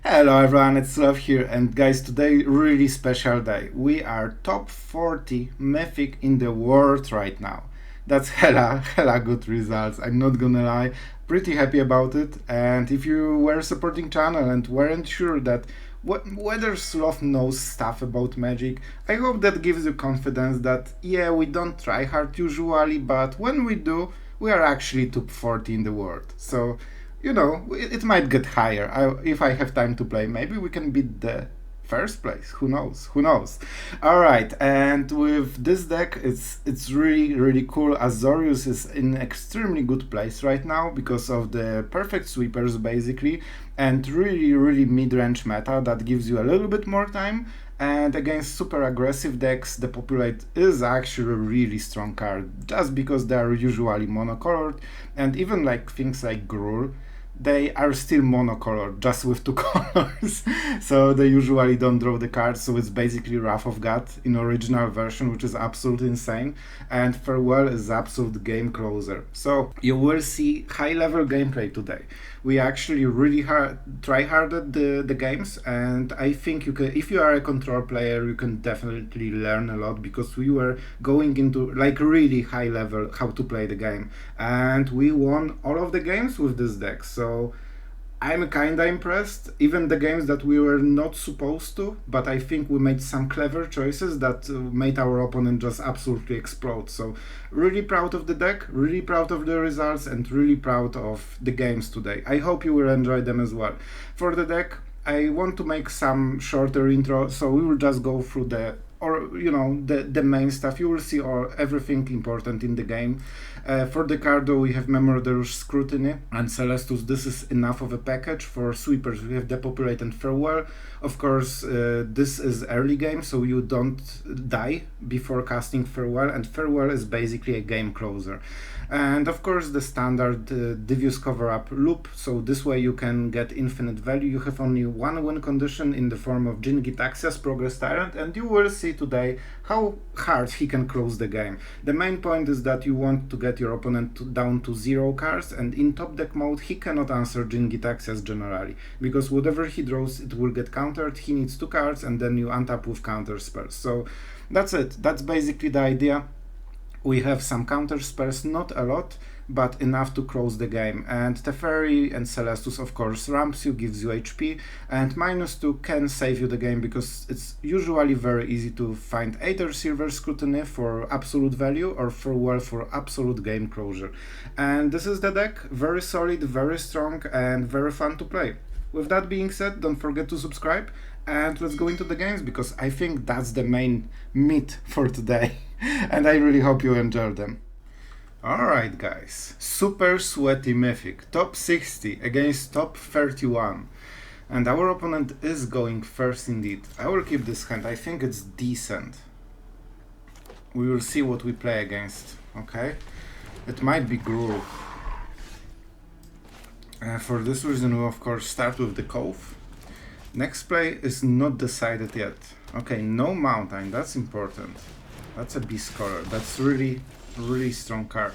Hello everyone, it's Sloth here, and guys, today really special day. We are top 40 Mythic in the world right now. That's hella good results, I'm not gonna lie. Pretty happy about it, and if you were supporting channel and weren't sure that whether Sloth knows stuff about Magic, I hope that gives you confidence that yeah, we don't try hard usually, but when we do, we are actually top 40 in the world. So you know, it might get higher. If I have time to play, maybe we can beat the first place. Who knows? Who knows? All right, and with this deck, it's really cool. Azorius is in extremely good place right now because of the perfect sweepers basically, and really mid-range meta that gives you a little bit more time. And against super aggressive decks, Depopulate is actually a really strong card, just because they are usually monocolored, and even like things like Gruul, they are still monocolored, just with two colors. So they usually don't draw the cards, so it's basically Wrath of God in original version, which is absolutely insane. And Farewell is absolute game closer. So you will see high level gameplay today. We actually really try hard at the games, and I think you can, if you are a control player, you can definitely learn a lot, because we were going into like really high level how to play the game, and we won all of the games with this deck. So I'm kinda impressed, even the games that we were not supposed to, but I think we made some clever choices that made our opponent just absolutely explode. So really proud of the deck, really proud of the results, and really proud of the games today. I hope you will enjoy them as well. For the deck, I want to make some shorter intro, so we will just go through the main stuff. You will see everything important in the game. For the card though, we have Memory Deluge, Scrutiny, and Celestus. This is enough of a package. For sweepers, we have Depopulate and Farewell. Of course, this is early game, so you don't die before casting Farewell, and Farewell is basically a game closer. And of course the standard Devious Cover-Up loop, so this way you can get infinite value. You have only one win condition in the form of Jin-Gitaxias, Progress Tyrant, and you will see today how hard he can close the game. The main point is that you want to get your opponent down to 0 cards, and in top deck mode he cannot answer Jin-Gitaxias generally, because whatever he draws it will get countered. He needs 2 cards and then you untap with counter spells. So that's it, that's basically the idea. We have some counter spells, not a lot, but enough to close the game. And Teferi and Celestus, of course, ramps you, gives you HP, and -2 can save you the game, because it's usually very easy to find either Silver Scrutiny for absolute value or Farewell for absolute game closure. And this is the deck, very solid, very strong, and very fun to play. With that being said, don't forget to subscribe, and let's go into the games, because I think that's the main meat for today. And I really hope you enjoy them. Alright guys, super sweaty Mythic, top 60 against top 31. And our opponent is going first indeed. I will keep this hand, I think it's decent. We will see what we play against, okay? It might be Gruul. For this reason we of course start with the Cove. Next play is not decided yet. Okay, no Mountain, that's important. That's a Beast Scholar, that's really strong card.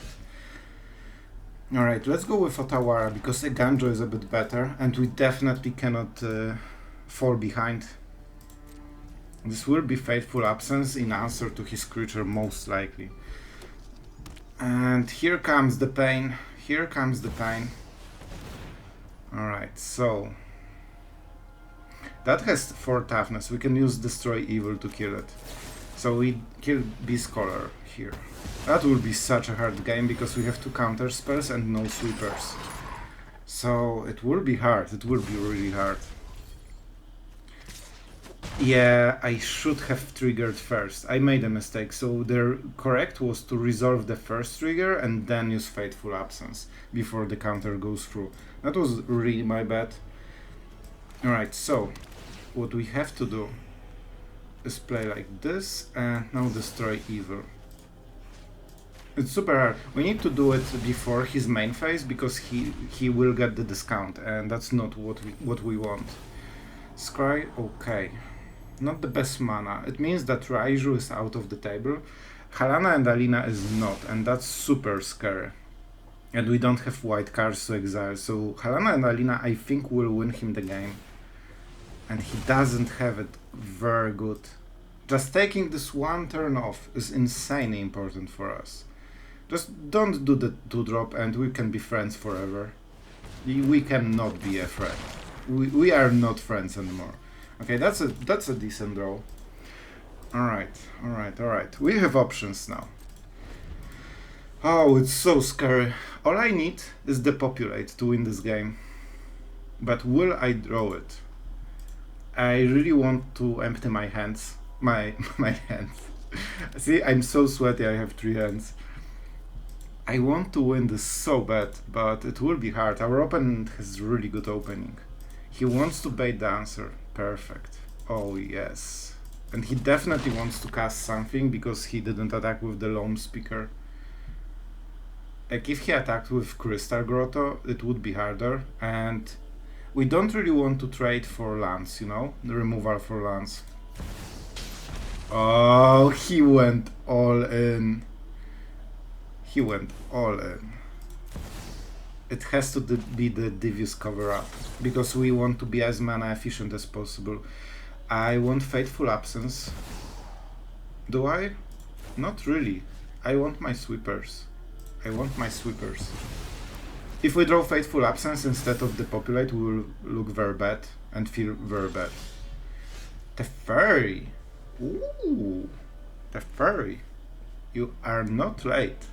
Alright, let's go with Otawara, because Eiganjo is a bit better, and we definitely cannot fall behind. This will be Fateful Absence in answer to his creature, most likely. And here comes the pain, here comes the pain. Alright, so that has 4 toughness, we can use Destroy Evil to kill it. So we kill Beast Scholar here. That will be such a hard game, because we have 2 counter spells and no sweepers. So it will be hard, it will be really hard. Yeah, I should have triggered first. I made a mistake, so the correct was to resolve the first trigger and then use Fateful Absence before the counter goes through. That was really my bad. Alright, so what we have to do is play like this and now Destroy Evil. It's super hard. We need to do it before his main phase, because he will get the discount, and that's not what we want. Scry, okay. Not the best mana. It means that Raiju is out of the table. Halana and Alina is not, and that's super scary. And we don't have white cards to exile, so Halana and Alina I think will win him the game. And he doesn't have it very good. Just taking this one turn off is insanely important for us. Just don't do the 2-drop and we can be friends forever. We cannot be a friend. We are not friends anymore. Okay, that's a decent draw. Alright. We have options now. Oh, it's so scary. All I need is Depopulate to win this game. But will I draw it? I really want to empty my hands. My hands. See, I'm so sweaty, I have 3 hands. I want to win this so bad, but it will be hard. Our opponent has really good opening. He wants to bait the answer. Perfect. Oh yes. And he definitely wants to cast something because he didn't attack with the Loam Speaker. Like if he attacked with Crystal Grotto, it would be harder, and we don't really want to trade for lands, you know? The removal for lands. Oh, he went all in. He went all in. It has to be the Devious Cover-Up, because we want to be as mana efficient as possible. I want Fateful Absence. Do I? Not really. I want my sweepers. If we draw Fateful Absence instead of Depopulate, we will look very bad and feel very bad. Teferi! Ooh! Teferi! You are not late.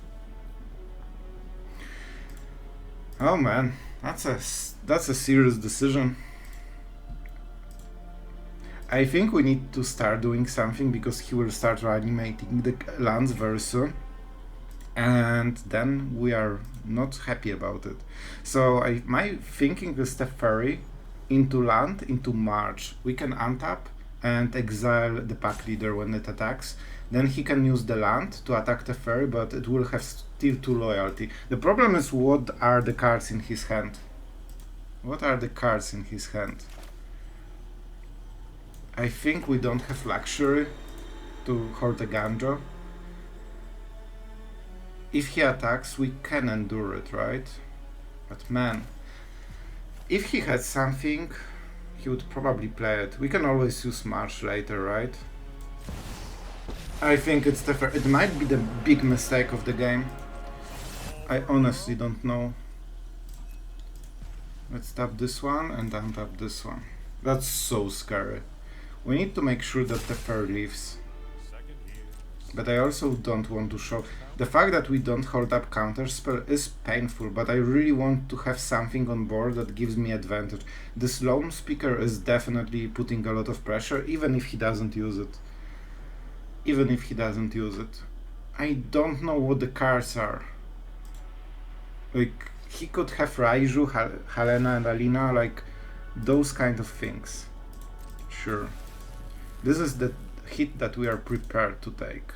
Oh man, that's a serious decision. I think we need to start doing something because he will start reanimating the lands very soon. And then we are not happy about it. So my thinking is Teferi into land, into March. We can untap and exile the pack leader when it attacks. Then he can use the land to attack Teferi, but it will have still 2 loyalty. The problem is, what are the cards in his hand? I think we don't have luxury to hold Eiganjo. If he attacks, we can endure it, right? But man, if he had something, he would probably play it. We can always use March later, right? I think it's Teferi. It might be the big mistake of the game. I honestly don't know. Let's tap this one and untap this one. That's so scary. We need to make sure that Teferi leaves. But I also don't want to show. The fact that we don't hold up counterspell is painful, but I really want to have something on board that gives me advantage. This Loam Speaker is definitely putting a lot of pressure, even if he doesn't use it. I don't know what the cards are. Like, he could have Raiju, Helena and Alina, like, those kind of things. Sure. This is the hit that we are prepared to take.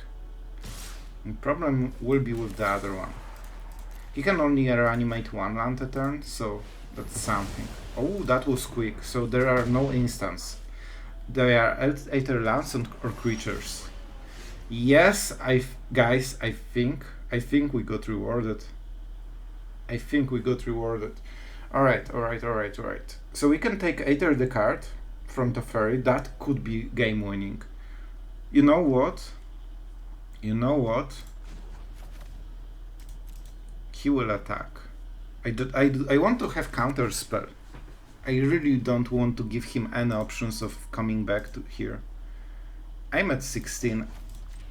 The problem will be with the other one. He can only reanimate 1 land a turn, so that's something. Oh, that was quick. So there are no instants. They are either lands or creatures. Yes, guys, I think we got rewarded. Alright. So we can take either the card from Teferi. That could be game winning. You know what? He will attack. I want to have counter spell. I really don't want to give him any options of coming back to here. I'm at 16.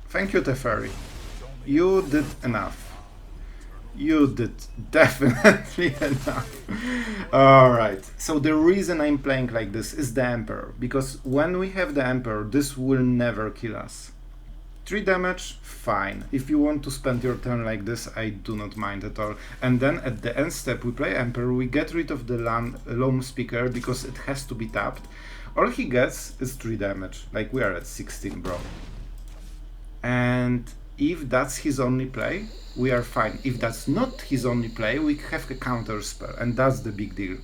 Thank you, Teferi. You did enough. You did definitely enough. Alright, so the reason I'm playing like this is the Emperor, because when we have the Emperor, this will never kill us. 3 damage, fine. If you want to spend your turn like this, I do not mind at all. And then at the end step, we play Emperor, we get rid of the Loam Speaker because it has to be tapped. All he gets is 3 damage, like we are at 16, bro. And if that's his only play, we are fine. If that's not his only play, we have a counter spell, and that's the big deal.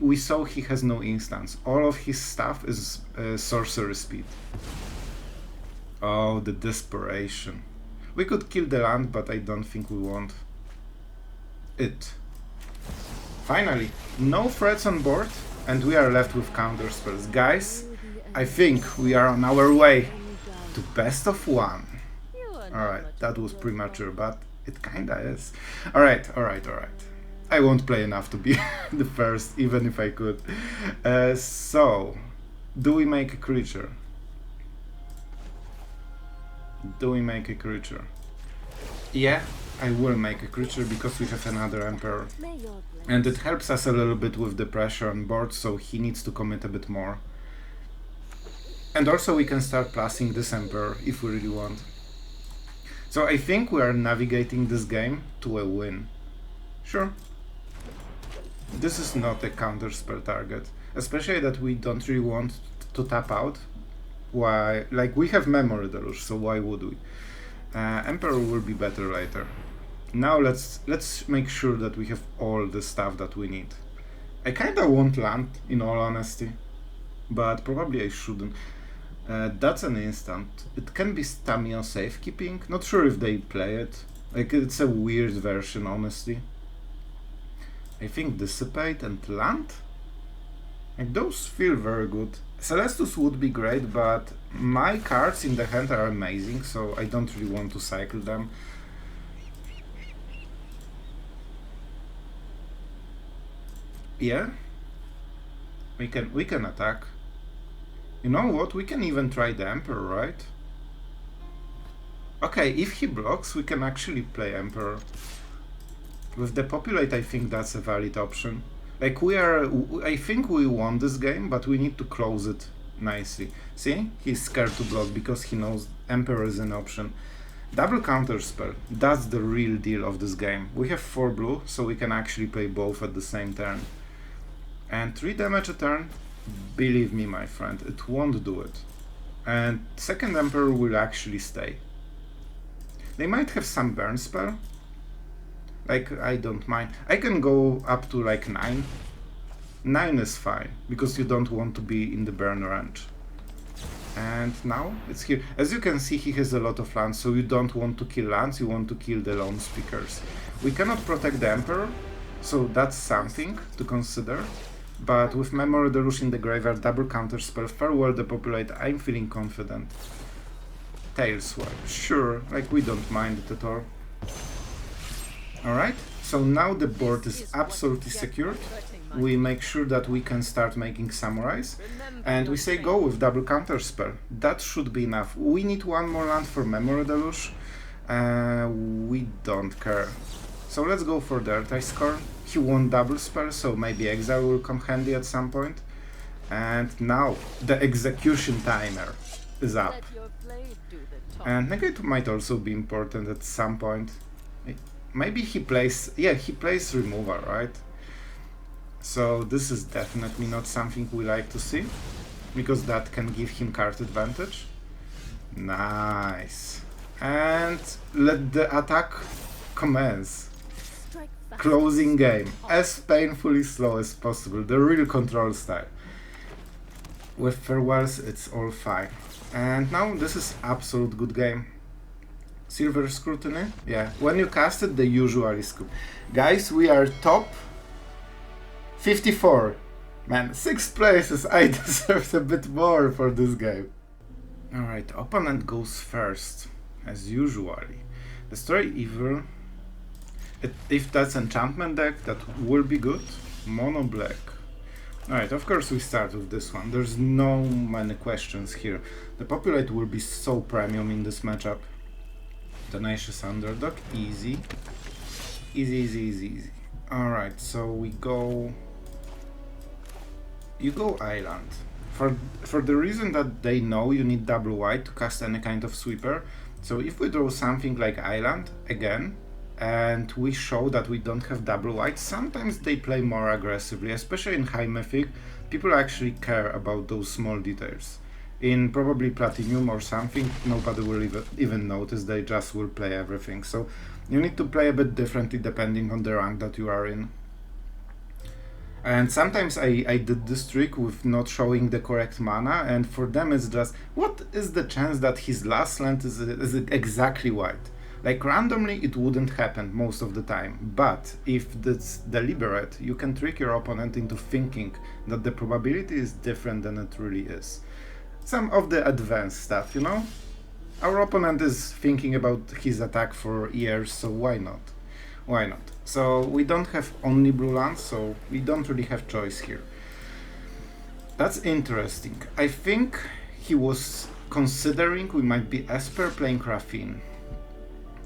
We saw he has no instance. All of his stuff is sorcery speed. Oh, the desperation. We could kill the land, but I don't think we want it. Finally, no threats on board. and we are left with counter spells. Guys, I think we are on our way to best of one. Alright, that was premature, but it kinda is. Alright. I won't play enough to be the first, even if I could. So, do we make a creature? Yeah, I will make a creature because we have another Emperor. And it helps us a little bit with the pressure on board, so he needs to commit a bit more. And also we can start plussing this Emperor if we really want. So I think we are navigating this game to a win. Sure. This is not a counter spell target, especially that we don't really want to tap out. Why? Like, we have Memory Deluge, so why would we? Emperor will be better later. Now let's make sure that we have all the stuff that we need. I kinda want land, in all honesty, but probably I shouldn't. That's an instant. It can be Stamio safekeeping. Not sure if they play it. Like, it's a weird version, honestly. I think Dissipate and Land? Like, those feel very good. Celestus would be great, but my cards in the hand are amazing, so I don't really want to cycle them. Yeah? We can attack. You know what? We can even try the Emperor, right? Okay, if he blocks, we can actually play Emperor. With Depopulate, I think that's a valid option. Like, I think we won this game, but we need to close it nicely. See? He's scared to block because he knows Emperor is an option. Double counter spell. That's the real deal of this game. We have 4 blue, so we can actually play both at the same turn. And 3 damage a turn, believe me, my friend, it won't do it. And second Emperor will actually stay. They might have some burn spell. Like, I don't mind. I can go up to like 9. 9 is fine, because you don't want to be in the burn range. And now it's here. As you can see, he has a lot of lands, so you don't want to kill lands, you want to kill the lone speakers. We cannot protect the Emperor, so that's something to consider. But with Memory Deluge in the graveyard, double counter spell, farewell Depopulate, I'm feeling confident. Tail Swipe, sure, like, we don't mind it at all. Alright, so now the board is absolutely secured. We make sure that we can start making samurais, and we say go with double counter spell. That should be enough. We need 1 more land for Memory Deluge. We don't care. So let's go for the Ertai Scorn. He won't double spell, so maybe Exile will come handy at some point. And now the execution timer is up. And Negate might also be important at some point. Maybe he plays... yeah, he plays removal, right? So this is definitely not something we like to see, because that can give him card advantage. Nice. And let the attack commence. Closing game, as painfully slow as possible, the real control style. With farewells, it's all fine. And now this is absolute good game. Silver Scrutiny? Yeah, when you cast it, they usually scoop. Guys, we are top 54. Man, 6 places, I deserved a bit more for this game. Alright, opponent goes first, as usually. Destroy Evil. If that's enchantment deck, that will be good. Mono black. Alright, of course we start with this one. There's no many questions here. The Depopulate will be so premium in this matchup. Tenacious Underdog, easy. Easy. Alright, so we go... You go Island. For the reason that they know you need double white to cast any kind of sweeper. So if we draw something like Island, again, and we show that we don't have double white, sometimes they play more aggressively, especially in high Mythic. People actually care about those small details. In probably Platinum or something, nobody will even notice, they just will play everything. So you need to play a bit differently depending on the rank that you are in. And sometimes I did this trick with not showing the correct mana, and for them it's just, what is the chance that his last land is exactly white? Like randomly it wouldn't happen most of the time, but if it's deliberate, you can trick your opponent into thinking that the probability is different than it really is. Some of the advanced stuff, you know? Our opponent is thinking about his attack for years, so why not? Why not? So we don't have only blue lands, so we don't really have choice here. That's interesting. I think he was considering we might be Esper playing Raffine.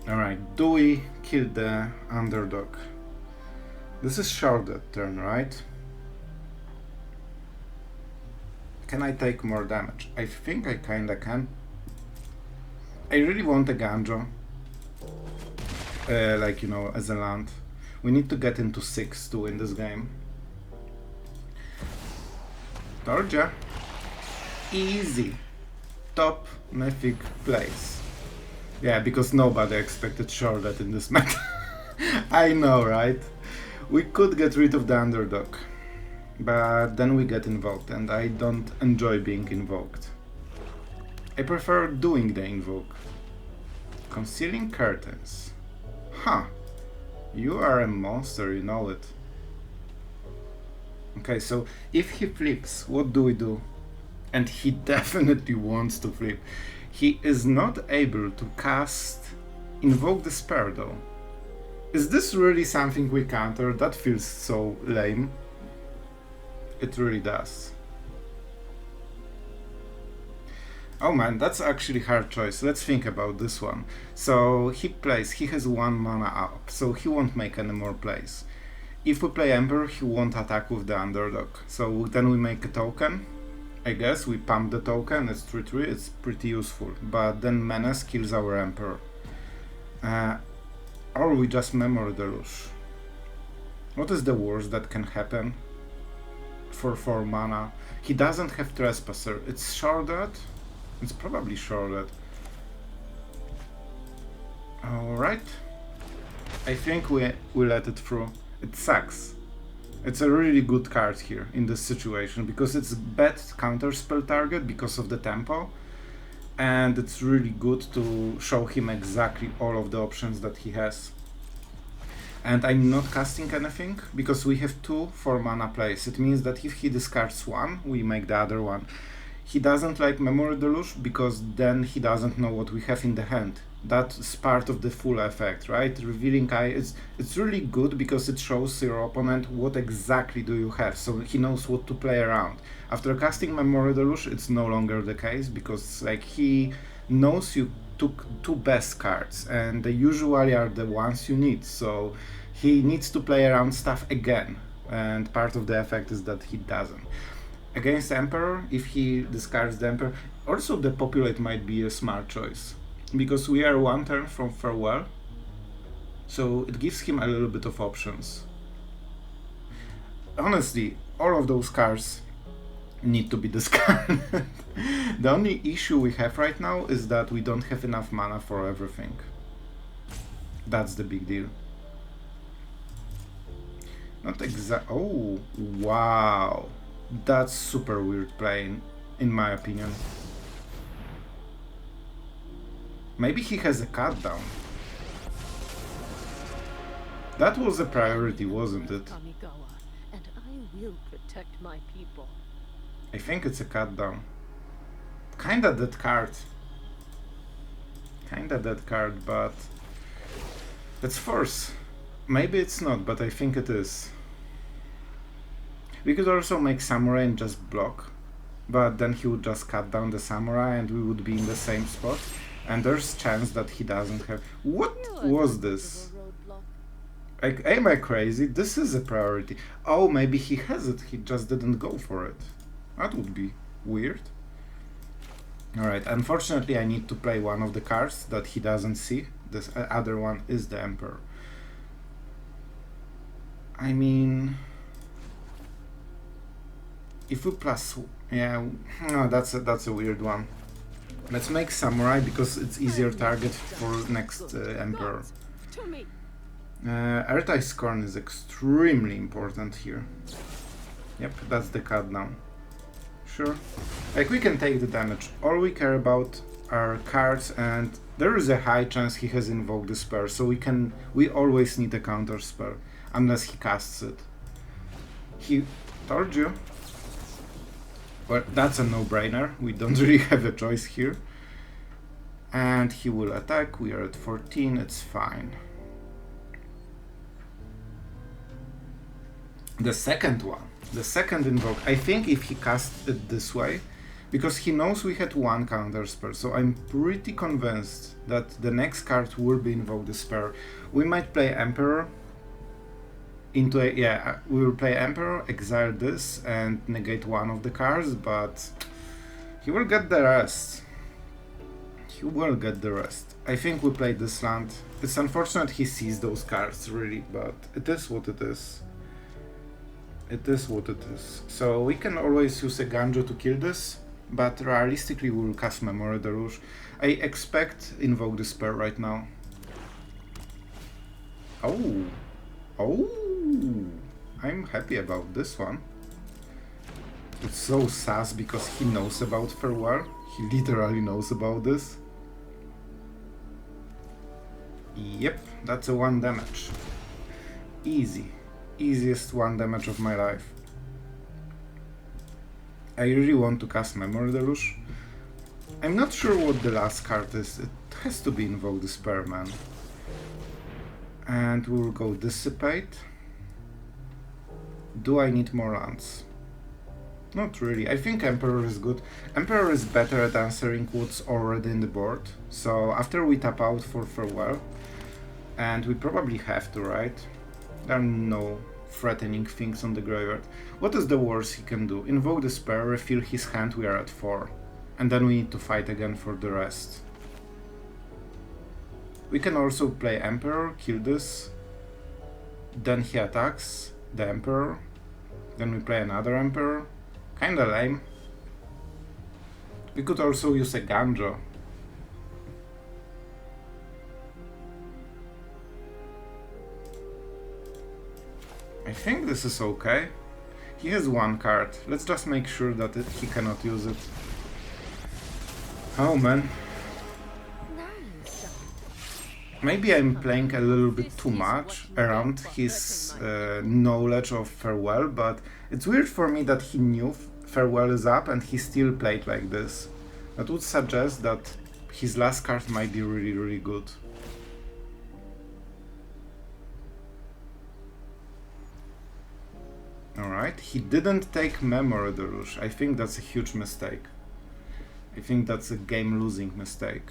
Alright, do we kill the underdog? This is sharded turn, right? Can I take more damage? I think I kinda can. I really want a Eiganjo. Like, you know, as a land. We need to get into 6 to win this game. Torja. Easy. Top Mythic place. Yeah, because nobody expected sharded in this meta. I know, right? We could get rid of the underdog. But then we get invoked, and I don't enjoy being invoked. I prefer doing the invoke. Concealing curtains. Huh. You are a monster, you know it. Okay, so if he flips, what do we do? And he definitely wants to flip. He is not able to cast Invoke Despair though. Is this really something we counter? That feels so lame. It really does. Oh man, that's actually hard choice. Let's think about this one. So he has 1 mana up, so he won't make any more plays. If we play Emperor, he won't attack with the underdog. So then we make a token. I guess we pump the token, it's 3/3, it's pretty useful. But then Menace kills our Emperor. Or we just Memory Deluge. What is the worst that can happen? For 4 mana. He doesn't have Trespasser. It's sharded. It's probably sharded. Alright. I think we let it through. It sucks. It's a really good card here in this situation because it's bad counterspell target because of the tempo, and it's really good to show him exactly all of the options that he has. And I'm not casting anything because we have 2 4-mana plays. It means that if he discards one, we make the other one. He doesn't like Memory Deluge because then he doesn't know what we have in the hand. That's part of the full effect, right? Revealing Eye, it's really good because it shows your opponent what exactly do you have, so he knows what to play around. After casting Memory Deluge, it's no longer the case because like he knows you took 2 best cards and they usually are the ones you need, so he needs to play around stuff again, and part of the effect is that he doesn't. Against Emperor, if he discards the Emperor, also Depopulate might be a smart choice, because we are 1 turn from Farewell, so it gives him a little bit of options. Honestly, all of those cards need to be discarded. The only issue we have right now is that we don't have enough mana for everything. That's the big deal. Not exact. Oh, wow. That's super weird playing, in my opinion. Maybe he has a cut down. That was a priority, wasn't it? And I will protect my people. I think it's a cut down. Kinda dead card. But let's force. Maybe it's not, but I think it is. We could also make Samurai and just block, but then he would just cut down the Samurai and we would be in the same spot. And there's chance that he doesn't have... What was this? Like, am I crazy? This is a priority. Oh, maybe he has it, he just didn't go for it. That would be weird. Alright, unfortunately I need to play one of the cards that he doesn't see. This other one is the Emperor. I mean... If we plus... Yeah, no, that's a weird one. Let's make Samurai because it's easier target for next Emperor. Ertai Scorn is extremely important here. Yep, that's the cut down. Sure. Like, we can take the damage. All we care about are cards, and there is a high chance he has invoked the spell, so we always need a counter spell unless he casts it. He told you. Well, that's a no-brainer. We don't really have a choice here. And he will attack. We are at 14. It's fine. The second one, the second invoke, I think if he casts it this way, because he knows we had one counter spell, so I'm pretty convinced that the next card will be invoke the spell. We might play Emperor into a, yeah, we will play Emperor, exile this, and negate one of the cards, but he will get the rest. He will get the rest. I think we play this land. It's unfortunate he sees those cards, really, but it is what it is. It is what it is. So we can always use Eiganjo to kill this, but realistically we will cast Memory Deluge. I expect invoke the spell right now. Oh! Oh! I'm happy about this one. It's so sus because he knows about Farewell. He literally knows about this. Yep, that's a 1 damage. Easy. Easiest 1 damage of my life. I really want to cast Memory Deluge. I'm not sure what the last card is. It has to be Invoke the Spearman. And we'll go Dissipate. Do I need more lands? Not really. I think Emperor is good. Emperor is better at answering what's already in the board. So after we tap out for Farewell, and we probably have to, right? There are no threatening things on the graveyard. What is the worst he can do? Invoke the spell, refill his hand, we are at 4. And then we need to fight again for the rest. We can also play Emperor, kill this. Then he attacks the Emperor. Then we play another Emperor. Kinda lame. We could also use a Eiganjo. I think this is okay. He has 1 card. Let's just make sure that he cannot use it. Oh man. Maybe I'm playing a little bit too much around his knowledge of Farewell, but it's weird for me that he knew Farewell is up and he still played like this. That would suggest that his last card might be really, really good. Alright, he didn't take Memory Deluge. I think that's a huge mistake. I think that's a game-losing mistake.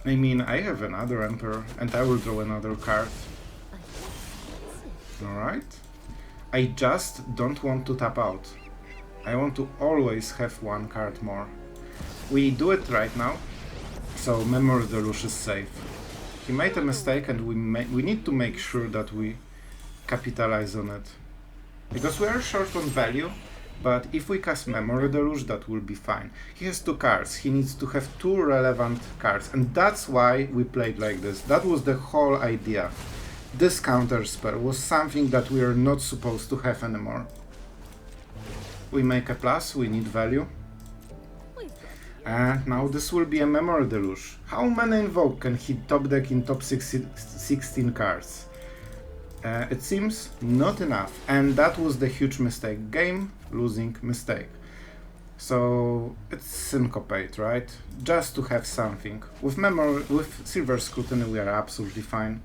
I mean, I have another Emperor, and I will draw another card. Alright. I just don't want to tap out. I want to always have 1 card more. We do it right now, so Memory Deluge is safe. He made a mistake, and we need to make sure that we capitalize on it. Because we are short on value, but if we cast Memory Deluge, that will be fine. He has 2 cards, he needs to have 2 relevant cards, and that's why we played like this. That was the whole idea. This counter spell was something that we are not supposed to have anymore. We make a plus, we need value. And now this will be a Memory Deluge. How many invoke can he top deck in top 16 cards? It seems not enough, and that was the huge mistake. Game losing mistake. So it's Syncopate, right? Just to have something. With Silver Scrutiny we are absolutely fine.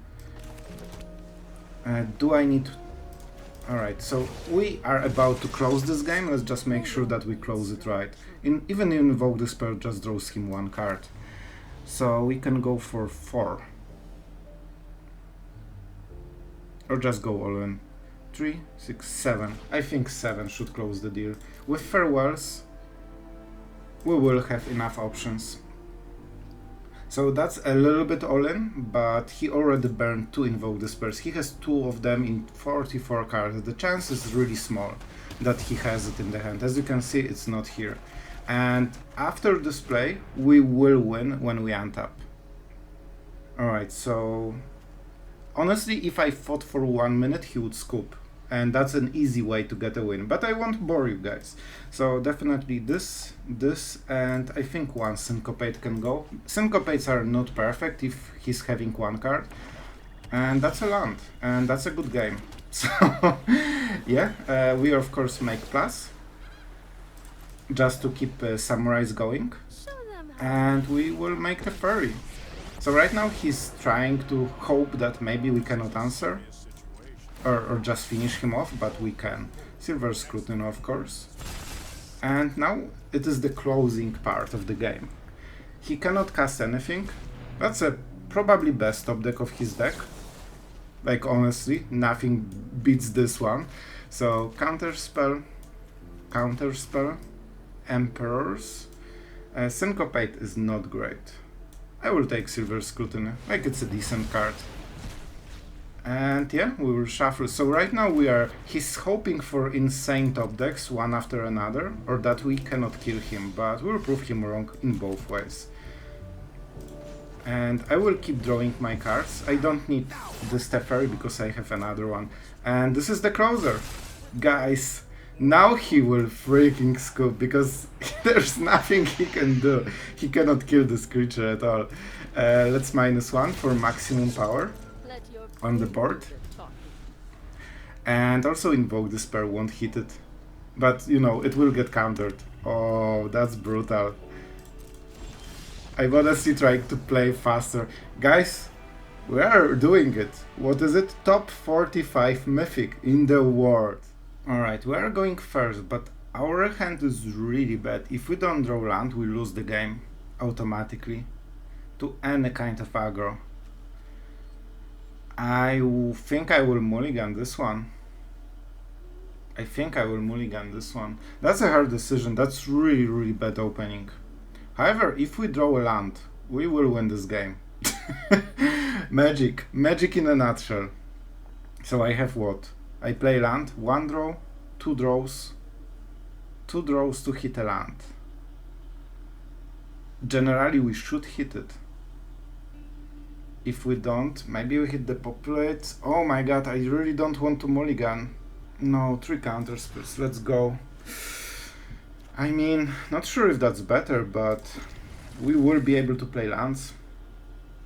Do I need... Alright, so we are about to close this game. Let's just make sure that we close it right. Even Invoke the Spell just draws him 1 card. So we can go for 4. Or just go all in. 3, 6, 7. I think 7 should close the deal. With Farewells, we will have enough options. So that's a little bit all in, but he already burned 2 Invoke the Spells. He has 2 of them in 44 cards. The chance is really small that he has it in the hand. As you can see, it's not here. And after this play, we will win when we untap. Alright, so... honestly, if I fought for 1 minute, he would scoop. and that's an easy way to get a win. But I won't bore you guys. So definitely this, and I think one Syncopate can go. Syncopates are not perfect if he's having one card. And that's a land, and that's a good game. So, yeah, we of course make plus, just to keep Samurais going. And we will make Teferi. So right now he's trying to hope that maybe we cannot answer, or just finish him off, but we can. Silver Scrutiny, of course. And now it is the closing part of the game. He cannot cast anything. That's a probably best top deck of his deck. Like, honestly, nothing beats this one. So, Counterspell, Emperors. Syncopate is not great. I will take Silver Scrutiny, like it's a decent card. And yeah, we will shuffle. So right now he's hoping for insane top decks, one after another, or that we cannot kill him, but we'll prove him wrong in both ways. And I will keep drawing my cards. I don't need this Teferi because I have another one. And this is the closer. Guys, now he will freaking scoop because there's nothing he can do. He cannot kill this creature at all. Let's -1 for maximum power on the board. And also Invoke Despair won't hit it. But, you know, it will get countered. Oh, that's brutal. I'm honestly trying to play faster. Guys, we are doing it. What is it? Top 45 Mythic in the world. Alright, we are going first, but our hand is really bad. If we don't draw land, we lose the game automatically to any kind of aggro. I think I will mulligan this one. That's a hard decision. That's really bad opening. However, if we draw a land, we will win this game. Magic in a nutshell. So I have what? I play land, 1 draw, 2 draws, 2 draws to hit a land. Generally we should hit it. If we don't, maybe we hit Depopulate. Oh my god, I really don't want to mulligan. No, 3 counterspells, let's go. I mean, not sure if that's better, but we will be able to play lands.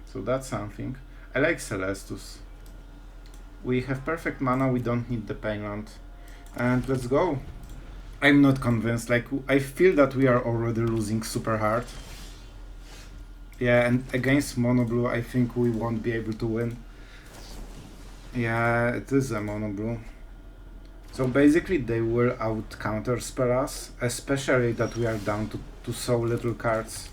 So that's something. I like Celestus. We have perfect mana, we don't need the pain land. And let's go. I'm not convinced, like, I feel that we are already losing super hard. Yeah, and against Mono Blue, I think we won't be able to win. Yeah, it is a Mono Blue. So basically they will out counterspell us, especially that we are down to so little cards.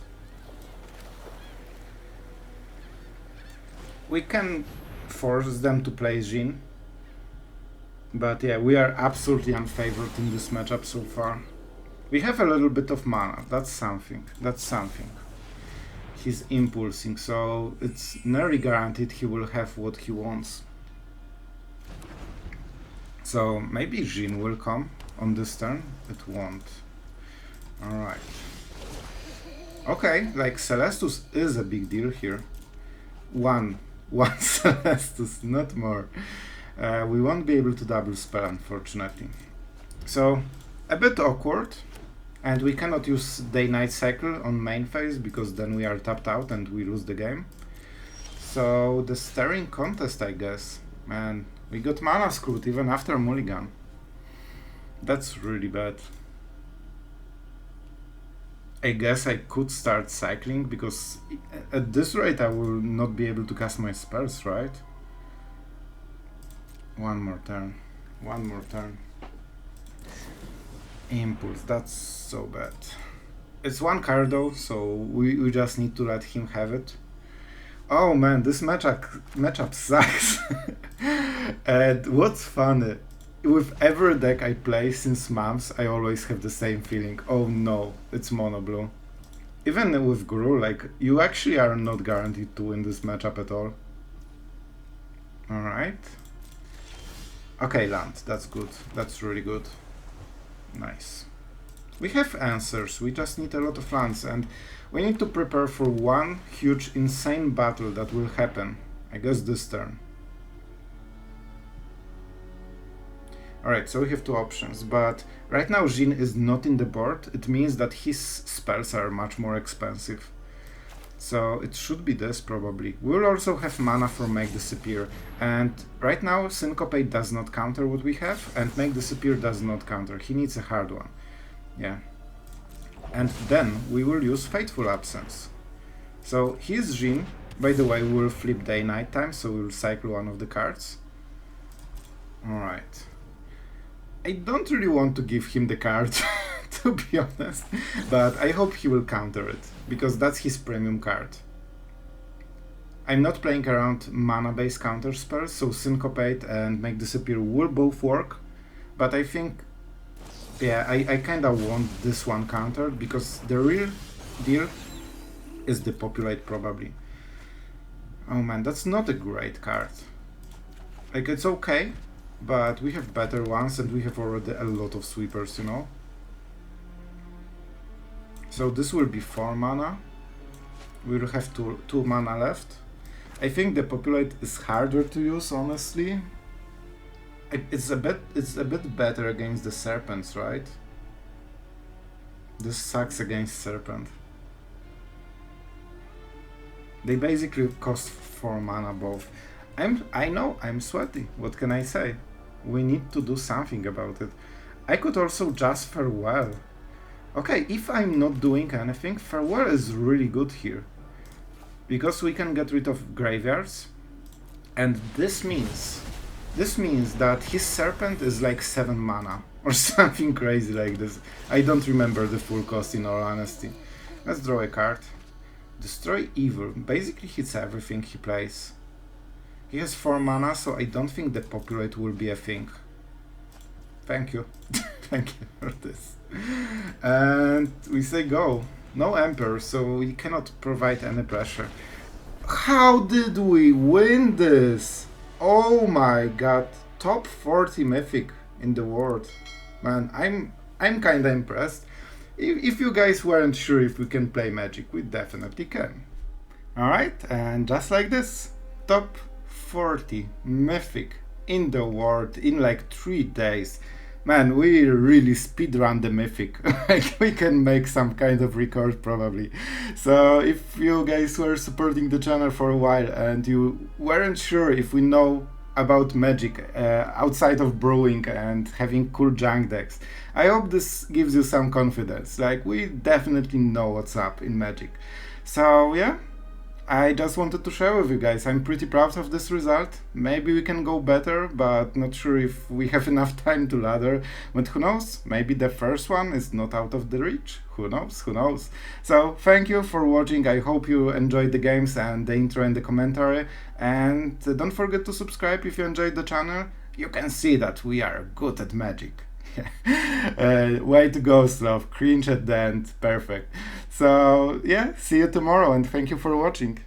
We can force them to play Jin, but yeah, we are absolutely unfavored in this matchup so far. We have a little bit of mana, that's something. He's impulsing, so it's nearly guaranteed he will have what he wants. So maybe Jin will come on this turn, it won't. Alright. Okay, like Celestus is a big deal here. One Celestus, not more. We won't be able to double spell, unfortunately. So, a bit awkward. And we cannot use Day-Night Cycle on main phase, because then we are tapped out and we lose the game. So, the Staring Contest, I guess. Man, we got mana screwed even after mulligan. That's really bad. I guess I could start cycling, because at this rate I will not be able to cast my spells, right? One more turn. Impulse, that's so bad. It's 1 card though, so we just need to let him have it. Oh man, this matchup sucks. And what's funny, with every deck I play since months, I always have the same feeling. Oh no, it's mono blue. Even with Gruul, like, you actually are not guaranteed to win this matchup at all. Alright. Okay, land, that's good. That's really good. Nice. We have answers, we just need a lot of lands, and we need to prepare for one huge insane battle that will happen, I guess this turn. Alright, so we have two options, but right now Jin is not in the board. It means that his spells are much more expensive. So it should be this probably. We'll also have mana for Make Disappear, and right now Syncopate does not counter what we have, and Make Disappear does not counter. He needs a hard one. Yeah. And then we will use Fateful Absence. So his Jin, by the way, will flip day-night time, so we'll cycle one of the cards. Alright. I don't really want to give him the card, to be honest, but I hope he will counter it, because that's his premium card. I'm not playing around mana-based counter spells, so Syncopate and Make Disappear will both work, but I think, yeah, I kinda want this one countered, because the real deal is Depopulate probably. Oh man, that's not a great card. Like, it's okay, but we have better ones and we have already a lot of sweepers, you know? So this will be 4 mana. We'll have 2 mana left. I think the Depopulate is harder to use, honestly. It's a bit better against the Serpents, right? This sucks against Serpent. They basically cost 4 mana both. I know, I'm sweaty. What can I say? We need to do something about it. I could also just Farewell. Okay, if I'm not doing anything, Farewell is really good here. Because we can get rid of graveyards. And this means that his Serpent is like 7 mana. Or something crazy like this. I don't remember the full cost in all honesty. Let's draw a card. Destroy Evil. Basically hits everything he plays. He has 4 mana, so I don't think the Depopulate will be a thing. Thank you. Thank you for this. And we say go. No Emperor, so we cannot provide any pressure. How did we win this? Oh my god. Top 40 Mythic in the world. Man, I'm kinda impressed. If you guys weren't sure if we can play Magic, we definitely can. Alright, and just like this, top 40 Mythic in the world in like 3 days. Man, we really speedrun the Mythic. Like, we can make some kind of record probably. So if you guys were supporting the channel for a while and you weren't sure if we know about Magic outside of brewing and having cool junk decks, I hope this gives you some confidence. Like, we definitely know what's up in Magic. So yeah, I just wanted to share with you guys. I'm pretty proud of this result. Maybe we can go better, but not sure if we have enough time to ladder. But who knows? Maybe the first one is not out of the reach. Who knows? Who knows? So thank you for watching. I hope you enjoyed the games and the intro and the commentary. And don't forget to subscribe if you enjoyed the channel. You can see that we are good at Magic. Way to go, Sloth. Cringe at the end. Perfect. So yeah, see you tomorrow and thank you for watching.